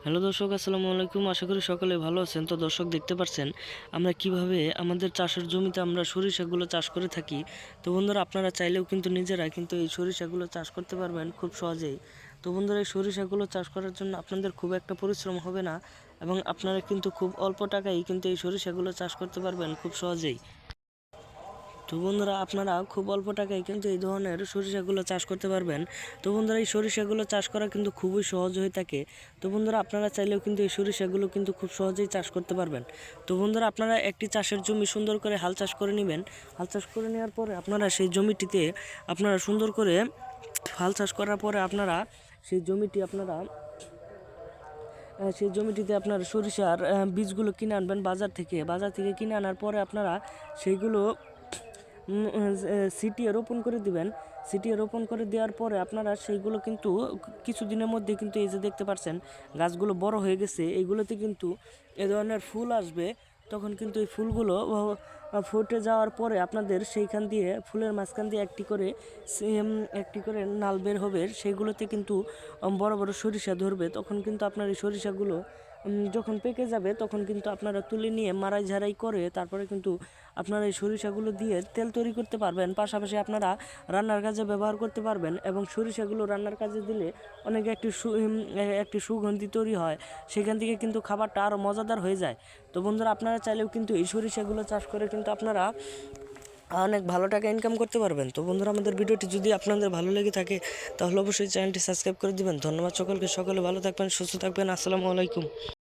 Hello দর্শক, আসসালামু আলাইকুম। আশা করি সকলে ভালো আছেন। তো দর্শক, দেখতে পাচ্ছেন আমরা কিভাবে আমাদের চাষের জমিতে আমরা সরিষাগুলো চাষ করে থাকি। তো বন্ধুরা, আপনারা চাইলেও কিন্তু নিজেরা কিন্তু এই সরিষাগুলো চাষ করতে পারবেন খুব সহজেই। তো বন্ধুরা, এই সরিষাগুলো চাষ করার জন্য আপনাদের খুব একটা পরিশ্রম হবে না এবং আপনারা কিন্তু খুব অল্প টাকায় কিন্তু এই সরিষাগুলো চাষ করতে পারবেন খুব সহজেই। তো বন্ধুরা, আপনারা খুব অল্প টাকায় কিন্তু এই ধরনের সরিষাগুলো চাষ করতে পারবেন। তো বন্ধুরা, এই সরিষাগুলো চাষ করা কিন্তু খুবই সহজ হয়ে থাকে। তো বন্ধুরা, আপনারা চাইলেও কিন্তু এই সরিষাগুলো কিন্তু খুব সহজেই চাষ করতে পারবেন। তো বন্ধুরা, আপনারা একটি চাষের জমি সুন্দর করে হাল চাষ করে নেবেন। হাল চাষ করে নেওয়ার পরে আপনারা সেই জমিটিতে আপনারা সুন্দর করে হাল চাষ করার পরে আপনারা সেই জমিটিতে আপনার সরিষার বীজগুলো কিনে আনবেন বাজার থেকে কিনে আনার পরে আপনারা সেইগুলো ছিটিয়ে রোপণ করে দিবেন। ছিটিয়ে রোপণ করে দেওয়ার পরে আপনারা সেইগুলো কিন্তু কিছুদিনের মধ্যে কিন্তু এই যে দেখতে পাচ্ছেন গাছগুলো বড় হয়ে গেছে, এইগুলোতে কিন্তু এ ধরনের ফুল আসবে। তখন কিন্তু এই ফুলগুলো ফুটে যাওয়ার পরে আপনাদের সেইখান দিয়ে ফুলের মাঝখান দিয়ে একটি করে নাল বের হবে, সেইগুলোতে কিন্তু বড় বড় সরিষা ধরবে। তখন কিন্তু আপনার এই সরিষাগুলো যখন পেকে যাবে তখন কিন্তু আপনারা তুলে নিয়ে মাড়াই ঝাড়াই করে তারপরে কিন্তু আপনারা এই সরিষাগুলো দিয়ে তেল তৈরি করতে পারবেন। পাশাপাশি আপনারা রান্নার কাজে ব্যবহার করতে পারবেন এবং সরিষাগুলো রান্নার কাজে দিলে অনেক একটি সুগন্ধি তৈরি হয়, সেখান থেকে কিন্তু খাবারটা আরও মজাদার হয়ে যায়। তো বন্ধুরা, আপনারা চাইলেও কিন্তু এই সরিষাগুলো চাষ করে কিন্তু আপনারা অনেক ভালো টাকা ইনকাম করতে পারবেন। তো বন্ধুরা, আমাদের ভিডিওটি যদি আপনাদের ভালো লেগে থাকে তাহলে অবশ্যই চ্যানেলটি সাবস্ক্রাইব করে দিবেন। ধন্যবাদ সকলকে। সকলে ভালো থাকবেন, সুস্থ থাকবেন। আসসালামু আলাইকুম।